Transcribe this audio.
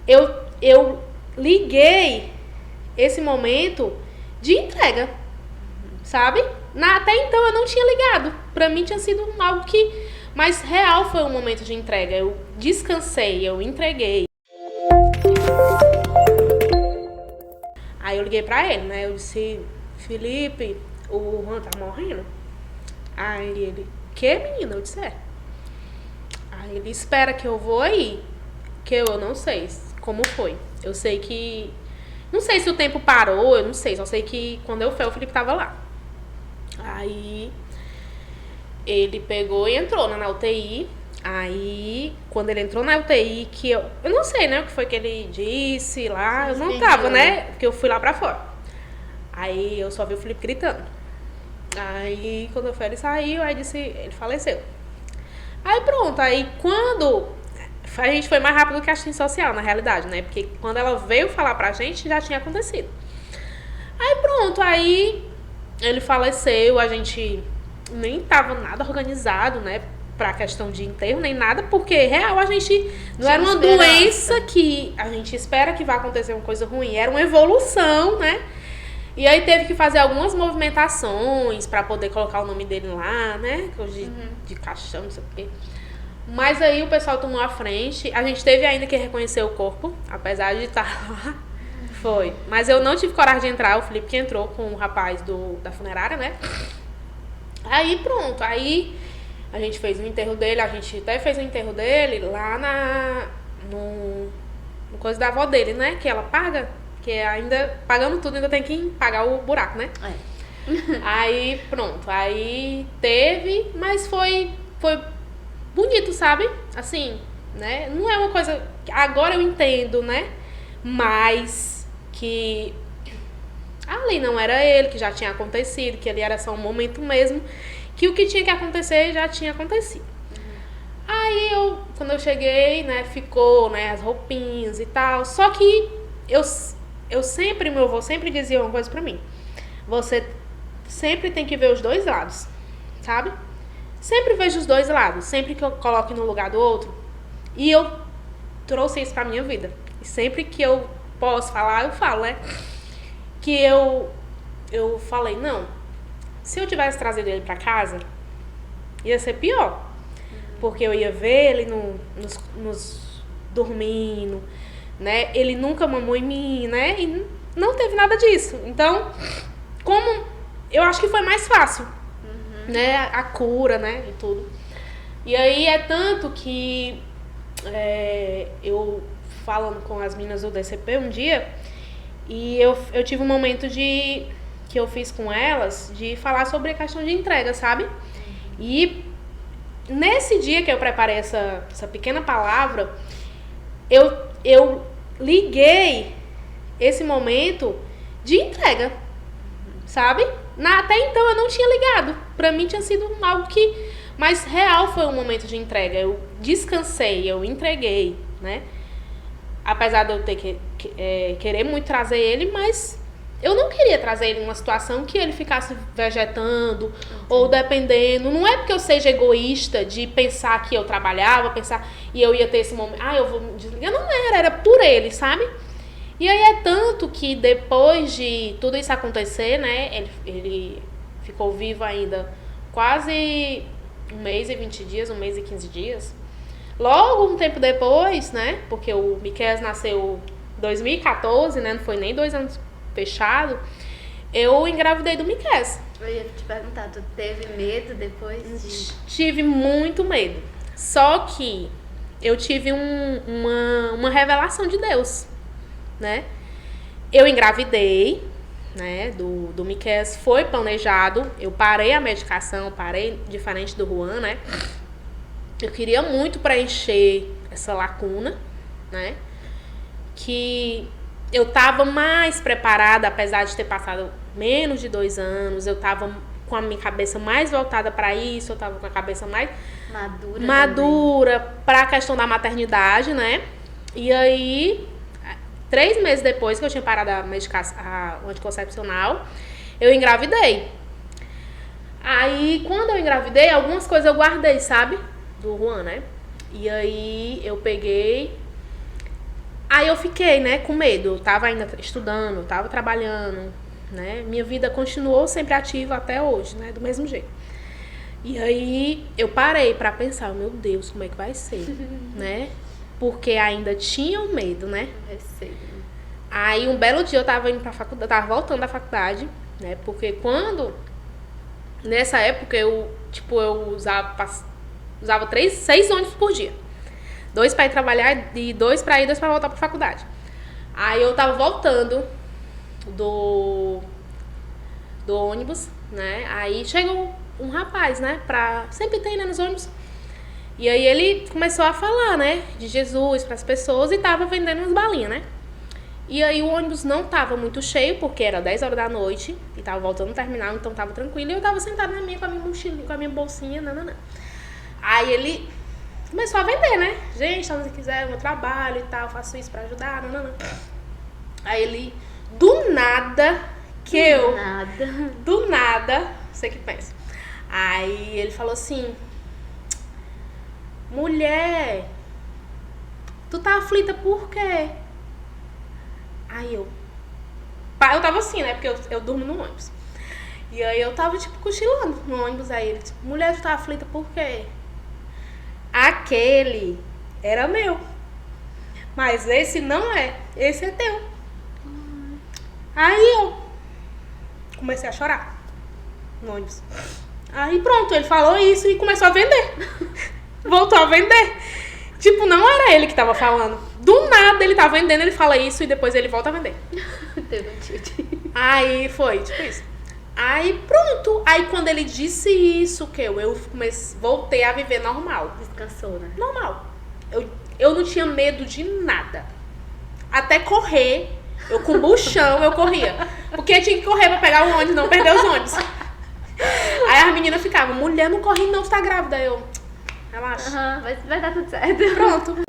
eu liguei esse momento de entrega, sabe? Até então eu não tinha ligado. Pra mim tinha sido algo que... Mas real foi um momento de entrega. Eu descansei, eu entreguei. Aí eu liguei pra ele, né? Eu disse, Felipe, o Juan tá morrendo. Aí ele, que menina? Eu disse, é. Aí ele, espera que eu vou aí. Que eu não sei como foi. Eu sei que... Não sei se o tempo parou, eu não sei. Só sei que quando eu fui, o Felipe tava lá. Aí ele pegou e entrou na UTI. Aí, quando ele entrou na UTI, que eu não sei, né, o que foi que ele disse lá. Eu não tava, né? Porque eu fui lá pra fora. Aí eu só vi o Felipe gritando. Aí, quando eu fui, ele saiu, aí disse, ele faleceu. Aí pronto, aí quando... A gente foi mais rápido que a assistente social, na realidade, né? Porque quando ela veio falar pra gente, já tinha acontecido. Aí pronto, aí ele faleceu, a gente nem tava nada organizado, né? Pra questão de enterro, nem nada, porque real a gente não era uma doença que a gente espera que vá acontecer uma coisa ruim, era uma evolução, né? E aí teve que fazer algumas movimentações pra poder colocar o nome dele lá, né? De caixão, não sei o quê. Mas aí o pessoal tomou a frente. A gente teve ainda que reconhecer o corpo, apesar de estar lá. Foi. Mas eu não tive coragem de entrar, o Felipe que entrou com o rapaz da funerária, né? Aí pronto, aí a gente fez o enterro dele, a gente até fez o enterro dele lá no coisa da avó dele, né? Que ela paga, que ainda, pagando tudo, ainda tem que pagar o buraco, né? Aí pronto, aí teve, mas foi bonito, sabe? Assim, né? Não é uma coisa... Agora eu entendo, né? Mas que ali não era ele, que já tinha acontecido, que ali era só um momento mesmo, que o que tinha que acontecer já tinha acontecido. Aí quando eu cheguei, né, ficou, né, as roupinhas e tal. Só que meu avô sempre dizia uma coisa pra mim. Você sempre tem que ver os dois lados, sabe? Sempre vejo os dois lados, sempre que eu coloco no lugar do outro. E eu trouxe isso pra minha vida. E sempre que eu posso falar, eu falo, né? Que eu falei, não, se eu tivesse trazido ele pra casa, ia ser pior. Porque eu ia ver ele nos dormindo, né? Ele nunca mamou em mim, né? E não teve nada disso. Então, como eu acho que foi mais fácil, né? A cura, né? E tudo. E aí é tanto que eu falando com as meninas do DCP um dia, e eu tive um momento que eu fiz com elas de falar sobre a questão de entrega, sabe? E nesse dia que eu preparei essa pequena palavra, eu liguei esse momento de entrega, sabe? Até então eu não tinha ligado. Pra mim tinha sido algo que... Mas real foi um momento de entrega. Eu descansei, eu entreguei, né? Apesar de eu ter querer muito trazer ele, mas eu não queria trazer ele numa situação que ele ficasse vegetando ou dependendo. Não é porque eu seja egoísta de pensar que eu trabalhava, e eu ia ter esse momento, eu vou me desligar. Não era por ele, sabe? E aí é tanto que depois de tudo isso acontecer, né, ele ficou vivo ainda quase 1 mês e 20 dias, 1 mês e 15 dias. Logo um tempo depois, né, porque o Miqueias nasceu em 2014, né, não foi nem 2 anos fechado, eu engravidei do Miqueias. Eu ia te perguntar, tu teve medo depois de... Tive muito medo. Só que eu tive uma revelação de Deus, né? Eu engravidei, né, do Miqueias, foi planejado, eu parei a medicação, parei diferente do Juan, né? Eu queria muito preencher essa lacuna, né? Que eu tava mais preparada, apesar de ter passado menos de 2 anos, eu tava com a minha cabeça mais voltada para isso, eu tava com a cabeça mais madura para a questão da maternidade, né? E aí, 3 meses depois que eu tinha parado a medicação, o anticoncepcional, eu engravidei. Aí, quando eu engravidei, algumas coisas eu guardei, sabe? Do Juan, né? E aí, eu peguei... Aí eu fiquei, né, com medo. Eu tava ainda estudando, tava trabalhando, né? Minha vida continuou sempre ativa até hoje, né? Do mesmo jeito. E aí eu parei pra pensar, meu Deus, como é que vai ser, né? Porque ainda tinha o medo, né? Receio. Aí um belo dia eu tava indo pra faculdade, tava voltando da faculdade, né? Porque nessa época eu usava 6 ônibus por dia. 2 pra ir trabalhar e 2 pra ir, 2 pra voltar pra faculdade. Aí eu tava voltando do ônibus, né? Aí chegou um rapaz, né? Sempre tem, né, nos ônibus. E aí ele começou a falar, né? De Jesus pras pessoas e tava vendendo umas balinhas, né? E aí o ônibus não tava muito cheio, porque era 10 horas da noite e tava voltando no terminal, então tava tranquilo. E eu tava sentada na minha, com a minha mochilinha, com a minha bolsinha, nananã. Aí ele começou a vender, né? Gente, se você quiser, meu trabalho e tal, faço isso pra ajudar, nananã. Aí ele, do nada, você que pensa. Aí ele falou assim, mulher, tu tá aflita por quê? Aí eu tava assim, né? Porque eu durmo no ônibus. E aí eu tava, tipo, cochilando no ônibus. Aí ele, tipo, mulher, tu tá aflita por quê? Aquele era meu. Mas esse não é. Esse é teu. Aí eu comecei a chorar no ônibus. Aí pronto, ele falou isso e começou a vender. Voltou a vender. Tipo, não era ele que tava falando. Do nada ele tá vendendo, ele fala isso e depois ele volta a vender. Teve um tilt. Aí foi, tipo isso. Aí pronto. Aí quando ele disse isso, voltei a viver normal. Descansou, né? Normal. Eu não tinha medo de nada. Até correr, eu com buchão, eu corria. Porque eu tinha que correr pra pegar o ônibus, não perder os ônibus. Aí as meninas ficavam, mulher, não corre não, tu tá grávida. Eu, relaxa. Vai dar tudo certo. Pronto.